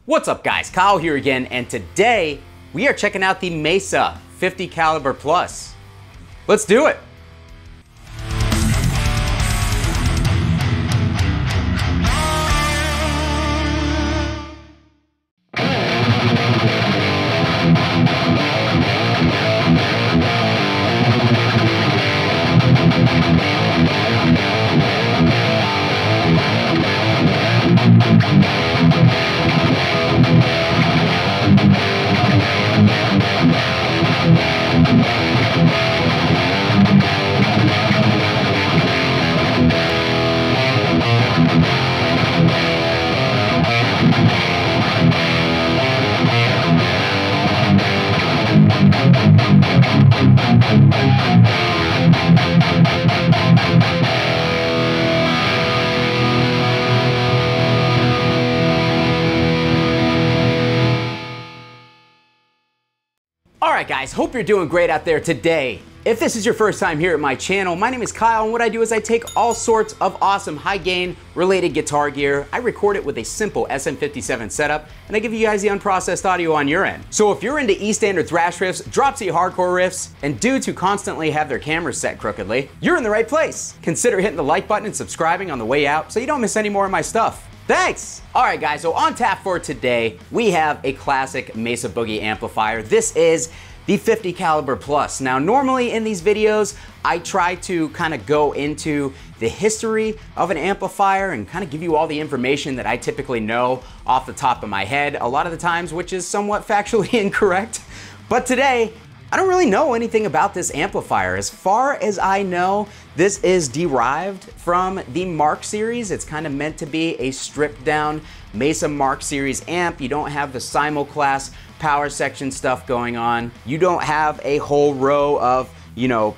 What's up guys, Kyle here again, and today we are checking out the Mesa 50 caliber plus. Let's do it. Alright guys, hope you're doing great out there today. If this is your first time here at my channel, my name is Kyle, and what I do is I take all sorts of awesome high gain related guitar gear, I record it with a simple SM57 setup, and I give you guys the unprocessed audio on your end. So if you're into E-standard thrash riffs, drop C hardcore riffs, and dudes who constantly have their cameras set crookedly, you're in the right place. Consider hitting the like button and subscribing on the way out so you don't miss any more of my stuff. Thanks! Alright guys, so on tap for today, we have a classic Mesa Boogie amplifier. This is the 50 caliber plus. Now normally in these videos, I try to kind of go into the history of an amplifier and kind of give you all the information that I typically know off the top of my head, a lot of the times, which is somewhat factually incorrect. But today, I don't really know anything about this amplifier. As far as I know, this is derived from the Mark series. It's kind of meant to be a stripped down Mesa Mark series amp. You don't have the simulclass power section stuff going on. You don't have a whole row of,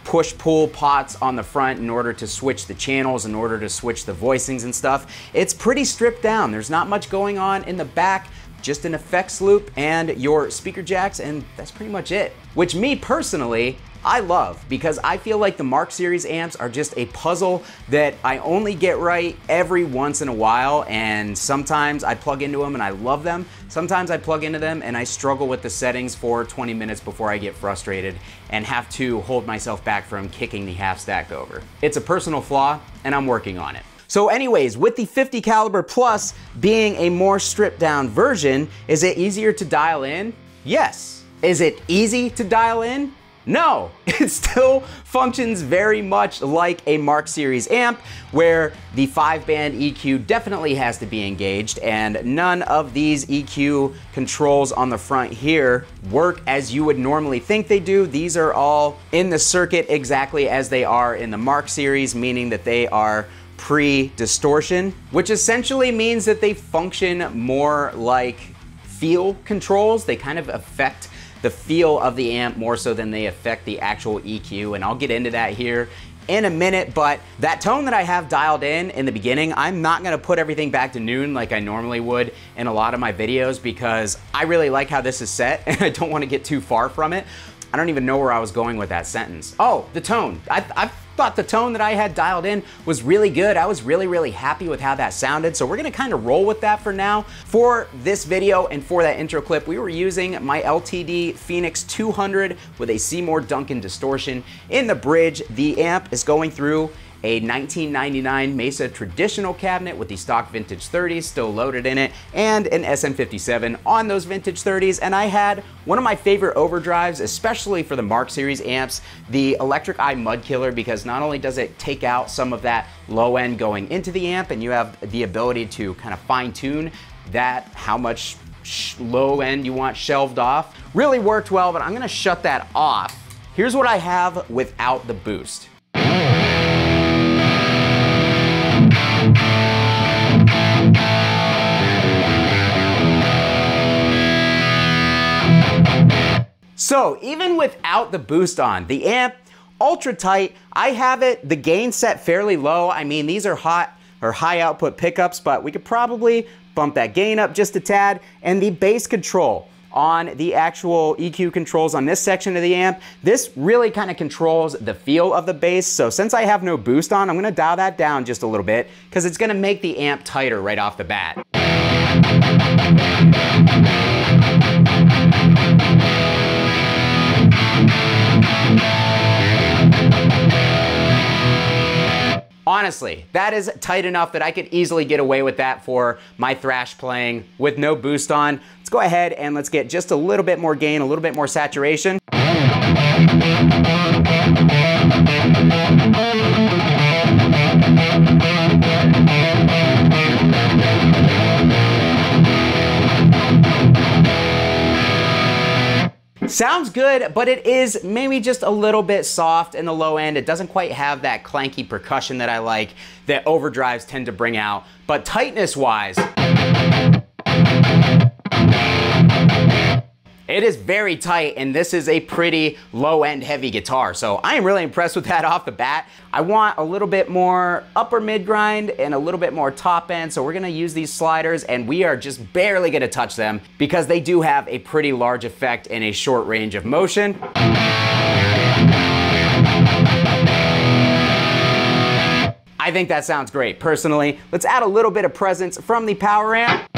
push-pull pots on the front in order to switch the channels, in order to switch the voicings and stuff. It's pretty stripped down. There's not much going on in the back, just an effects loop and your speaker jacks, and that's pretty much it. Which me personally, I love, because I feel like the Mark series amps are just a puzzle that I only get right every once in a while, and sometimes I plug into them and I love them. Sometimes I plug into them and I struggle with the settings for 20 minutes before I get frustrated and have to hold myself back from kicking the half stack over. It's a personal flaw and I'm working on it. So anyways, with the 50 caliber plus being a more stripped down version, is it easier to dial in? Yes. Is it easy to dial in? No, it still functions very much like a Mark series amp, where the 5-band EQ definitely has to be engaged, and none of these EQ controls on the front here work as you would normally think they do. These are all in the circuit exactly as they are in the Mark series, meaning that they are pre-distortion, which essentially means that they function more like feel controls. They kind of affect the feel of the amp more so than they affect the actual EQ, and I'll get into that here in a minute. But that tone that I have dialed in the beginning, I'm not gonna put everything back to noon like I normally would in a lot of my videos, because I really like how this is set and I don't want to get too far from it. I don't even know where I was going with that sentence. Oh, the tone. I thought the tone that I had dialed in was really good. I was really happy with how that sounded. So we're gonna kind of roll with that for now. For this video and for that intro clip, we were using my LTD Phoenix 200 with a Seymour Duncan distortion in the bridge. The amp is going through a 1999 Mesa traditional cabinet with the stock vintage 30s still loaded in it, and an SM57 on those vintage 30s. And I had one of my favorite overdrives, especially for the Mark series amps, the Electric Eye Mud Killer, because not only does it take out some of that low end going into the amp, and you have the ability to kind of fine tune that, how much low end you want shelved off. Really worked well, but I'm gonna shut that off. Here's what I have without the boost. So even without the boost on, the amp, ultra tight. I have it, the gain set fairly low. I mean, these are high output pickups, but we could probably bump that gain up just a tad. And the bass control on the actual EQ controls on this section of the amp, this really kind of controls the feel of the bass. So since I have no boost on, I'm gonna dial that down just a little bit because it's gonna make the amp tighter right off the bat. Honestly, that is tight enough that I could easily get away with that for my thrash playing with no boost on. Let's go ahead and let's get just a little bit more gain, a little bit more saturation. Sounds good, but it is maybe just a little bit soft in the low end. It doesn't quite have that clanky percussion that I like that overdrives tend to bring out. But tightness-wise, it is very tight, and this is a pretty low-end heavy guitar. So I am really impressed with that off the bat. I want a little bit more upper mid grind and a little bit more top end. So we're gonna use these sliders, and we are just barely gonna touch them because they do have a pretty large effect in a short range of motion. I think that sounds great, personally. Let's add a little bit of presence from the power amp.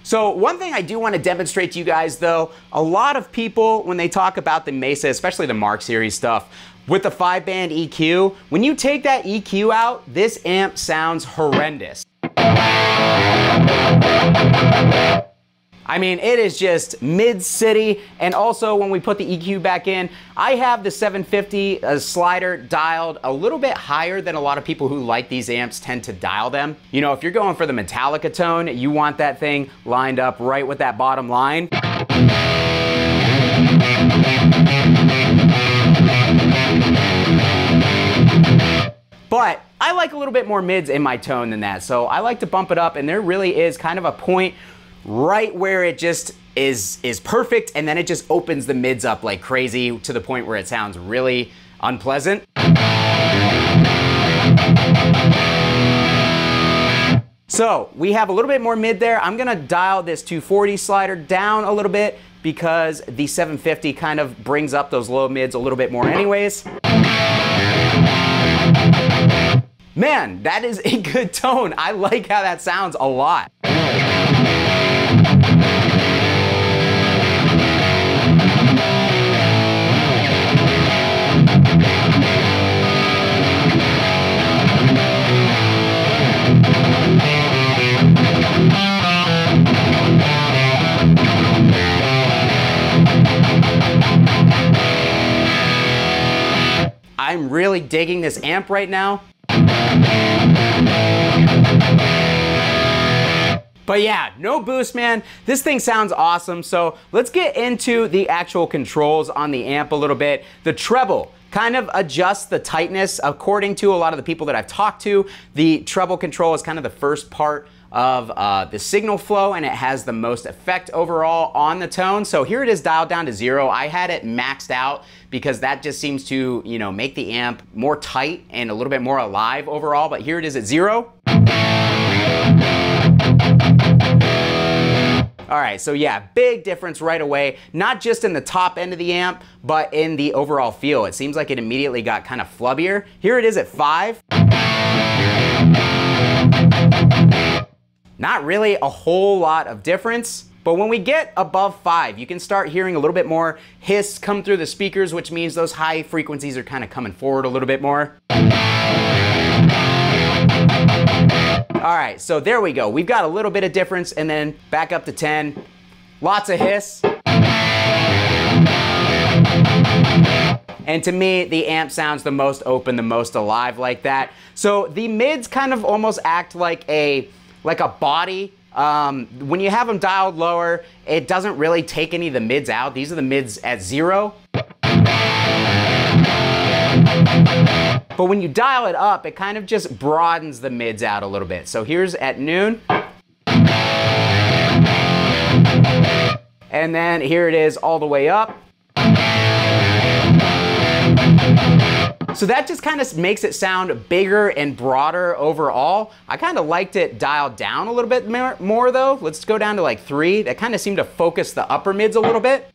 So one thing I do want to demonstrate to you guys though, a lot of people when they talk about the Mesa, especially the Mark Series stuff, with the 5-band EQ, when you take that EQ out, this amp sounds horrendous. I mean, it is just mid-city, and also when we put the EQ back in, I have the 750 slider dialed a little bit higher than a lot of people who like these amps tend to dial them. You know, if you're going for the Metallica tone, you want that thing lined up right with that bottom line. But I like a little bit more mids in my tone than that, so I like to bump it up, and there really is kind of a point right where it just is perfect, and then it just opens the mids up like crazy to the point where it sounds really unpleasant. So we have a little bit more mid there. I'm gonna dial this 240 slider down a little bit because the 750 kind of brings up those low mids a little bit more anyways. Man, that is a good tone. I like how that sounds a lot. I'm really digging this amp right now. But yeah, no boost, man. This thing sounds awesome. So let's get into the actual controls on the amp a little bit. The treble kind of adjusts the tightness. According to a lot of the people that I've talked to, the treble control is kind of the first part of the signal flow, and it has the most effect overall on the tone. So here it is dialed down to 0. I had it maxed out because that just seems to, you know, make the amp more tight and a little bit more alive overall, but here it is at 0. All right, so yeah, big difference right away, not just in the top end of the amp, but in the overall feel. It seems like it immediately got kind of flubbier. Here it is at 5. Not really a whole lot of difference, but when we get above 5, you can start hearing a little bit more hiss come through the speakers, which means those high frequencies are kind of coming forward a little bit more. All right, so there we go. We've got a little bit of difference, and then back up to 10. Lots of hiss. And to me, the amp sounds the most open, the most alive like that. So the mids kind of almost act like a body. When you have them dialed lower, it doesn't really take any of the mids out. These are the mids at 0. But when you dial it up, it kind of just broadens the mids out a little bit. So here's at noon. And then here it is all the way up. So that just kind of makes it sound bigger and broader overall. I kind of liked it dialed down a little bit more though. Let's go down to like 3. That kind of seemed to focus the upper mids a little bit.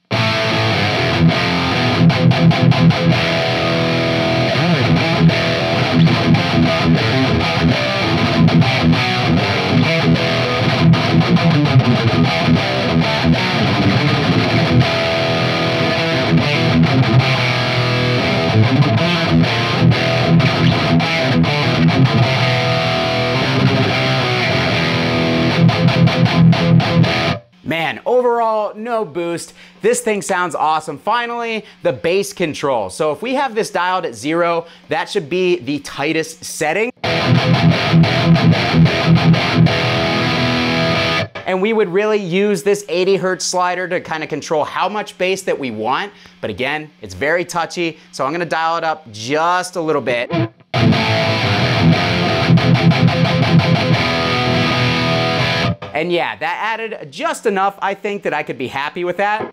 Man, overall, no boost. This thing sounds awesome. Finally, the bass control. So if we have this dialed at 0, that should be the tightest setting. And we would really use this 80 hertz slider to kind of control how much bass that we want. But again, it's very touchy, so I'm gonna dial it up just a little bit. And yeah, that added just enough, I think, that I could be happy with that.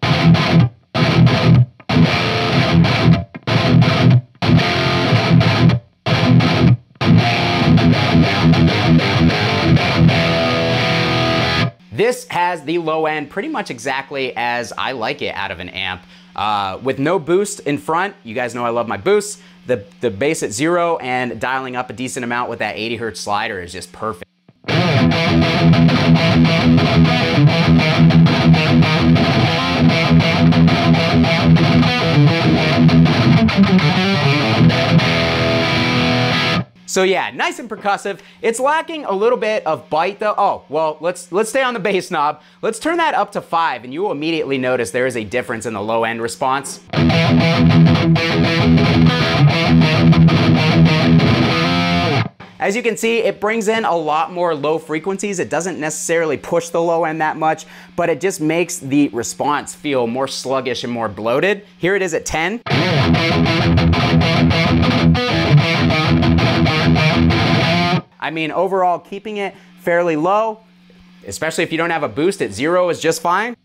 This has the low end pretty much exactly as I like it out of an amp. With no boost in front, you guys know I love my boosts. The bass at 0 and dialing up a decent amount with that 80 hertz slider is just perfect. So yeah, nice and percussive. It's lacking a little bit of bite though. Oh, well, let's stay on the bass knob. Let's turn that up to 5 and you will immediately notice there is a difference in the low end response. As you can see, it brings in a lot more low frequencies. It doesn't necessarily push the low end that much, but it just makes the response feel more sluggish and more bloated. Here it is at 10. I mean, overall, keeping it fairly low, especially if you don't have a boost at 0, is just fine.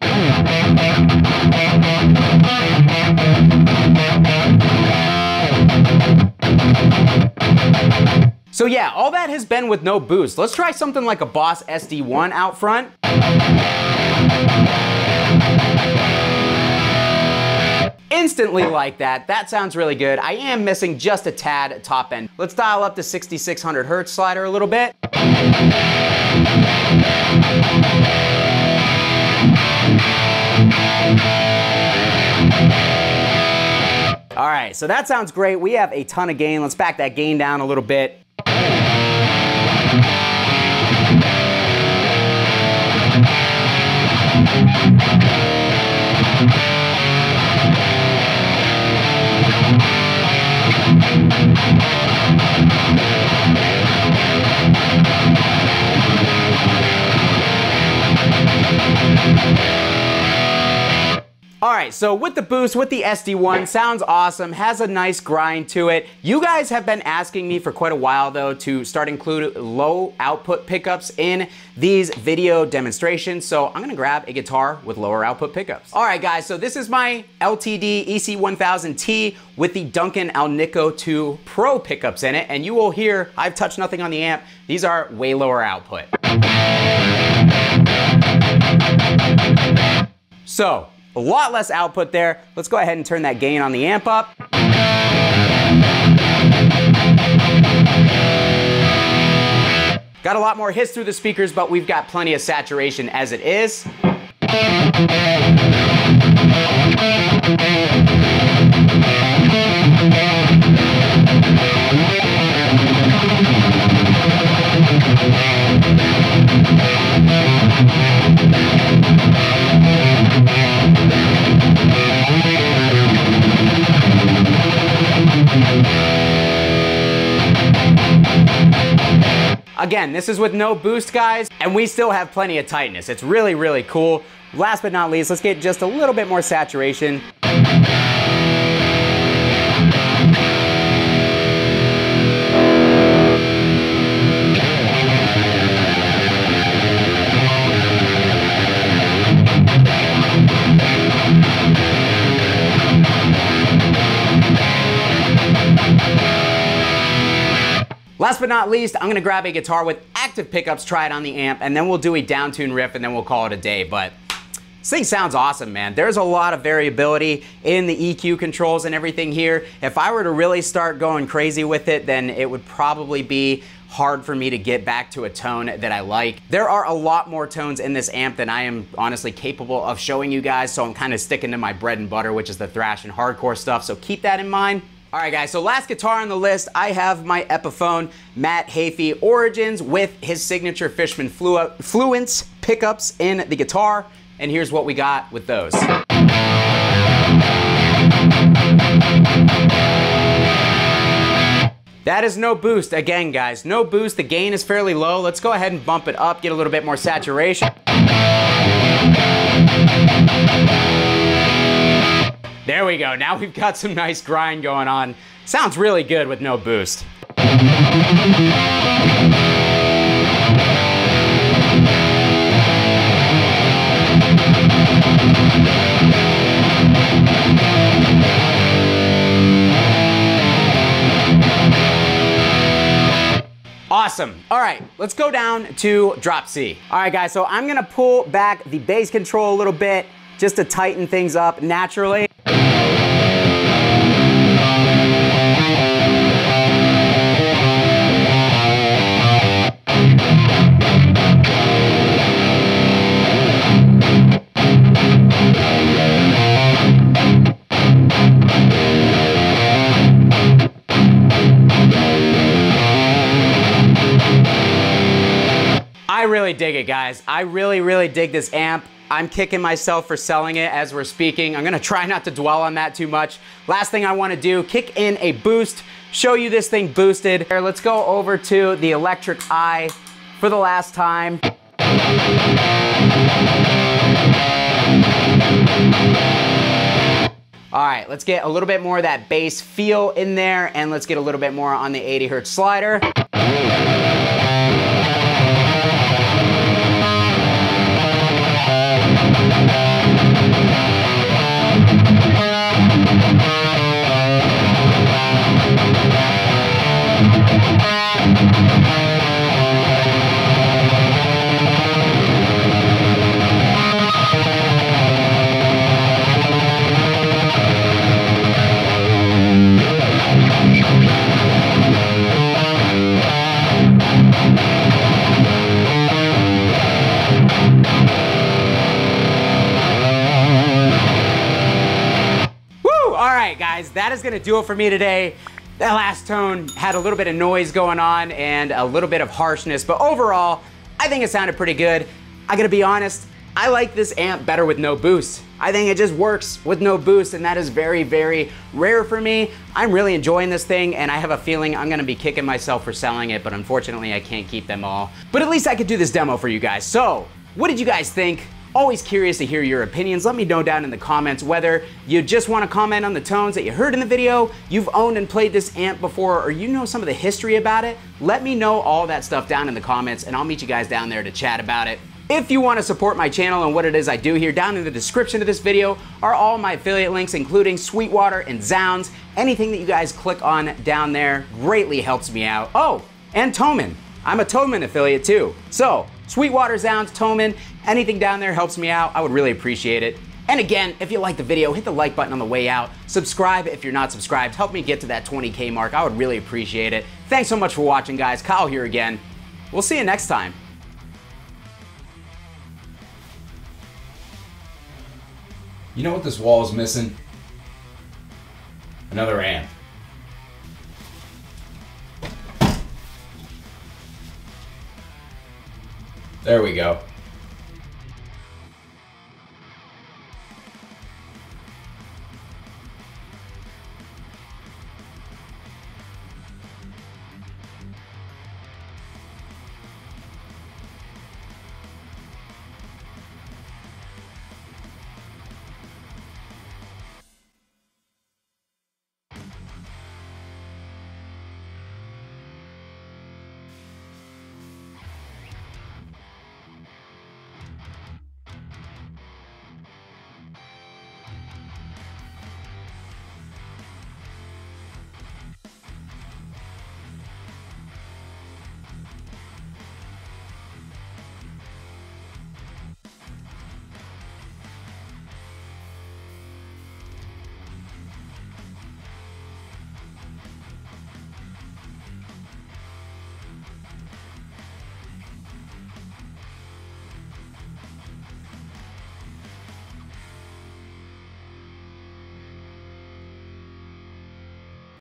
So yeah, all that has been with no boost. Let's try something like a Boss SD1 out front. Instantly like that. That sounds really good. I am missing just a tad top end. Let's dial up the 6600 hertz slider a little bit. All right, so that sounds great. We have a ton of gain. Let's back that gain down a little bit. All right, so with the boost, with the SD1, sounds awesome, has a nice grind to it. You guys have been asking me for quite a while though to start include low output pickups in these video demonstrations, so I'm gonna grab a guitar with lower output pickups. All right guys, so this is my LTD EC1000T with the Duncan Alnico 2 Pro pickups in it, and you will hear I've touched nothing on the amp. These are way lower output. So, a lot less output there. Let's go ahead and turn that gain on the amp up. Got a lot more hiss through the speakers, but we've got plenty of saturation as it is. Again, this is with no boost, guys, and we still have plenty of tightness. It's really, really cool. Last but not least, let's get just a little bit more saturation. Last but not least, I'm gonna grab a guitar with active pickups, try it on the amp, and then we'll do a downtune riff, and then we'll call it a day. But This thing sounds awesome, man. There's a lot of variability in the EQ controls and everything here. If I were to really start going crazy with it, then it would probably be hard for me to get back to a tone that I like. There are a lot more tones in this amp than I am honestly capable of showing you guys, so I'm kind of sticking to my bread and butter, which is the thrash and hardcore stuff, so keep that in mind. All right, guys, so last guitar on the list, I have my Epiphone Matt Heafy Origins with his signature Fishman Fluence pickups in the guitar, and here's what we got with those. That is no boost. Again, guys, no boost. The gain is fairly low. Let's go ahead and bump it up, get a little bit more saturation. There we go. Now we've got some nice grind going on. Sounds really good with no boost. Awesome. All right, let's go down to drop C. All right, guys, so I'm gonna pull back the bass control a little bit just to tighten things up naturally. I really dig it, guys. I really dig this amp. I'm kicking myself for selling it as we're speaking. I'm gonna try not to dwell on that too much. Last thing I wanna do, kick in a boost, show you this thing boosted. Here, let's go over to the electric eye for the last time. All right, let's get a little bit more of that bass feel in there, and let's get a little bit more on the 80 hertz slider. Guys, that is gonna do it for me today. That last tone had a little bit of noise going on and a little bit of harshness, but overall, I think it sounded pretty good. I gotta be honest, I like this amp better with no boost. I think it just works with no boost, and that is very rare for me. I'm really enjoying this thing, and I have a feeling I'm gonna be kicking myself for selling it, but unfortunately I can't keep them all. But at least I could do this demo for you guys. So, what did you guys think? Always curious to hear your opinions. Let me know down in the comments whether you just want to comment on the tones that you heard in the video, you've owned and played this amp before, or you know some of the history about it. Let me know all that stuff down in the comments, and I'll meet you guys down there to chat about it. If you want to support my channel and what it is I do here, down in the description of this video are all my affiliate links, including Sweetwater and Zounds. Anything that you guys click on down there greatly helps me out. Oh, and Thomann. I'm a Thomann affiliate too. So, Sweetwater, Zounds, Thomann, anything down there helps me out. I would really appreciate it. And again, if you like the video, hit the like button on the way out. Subscribe if you're not subscribed. Help me get to that 20K mark. I would really appreciate it. Thanks so much for watching, guys. Kyle here again. We'll see you next time. You know what this wall is missing? Another amp. There we go.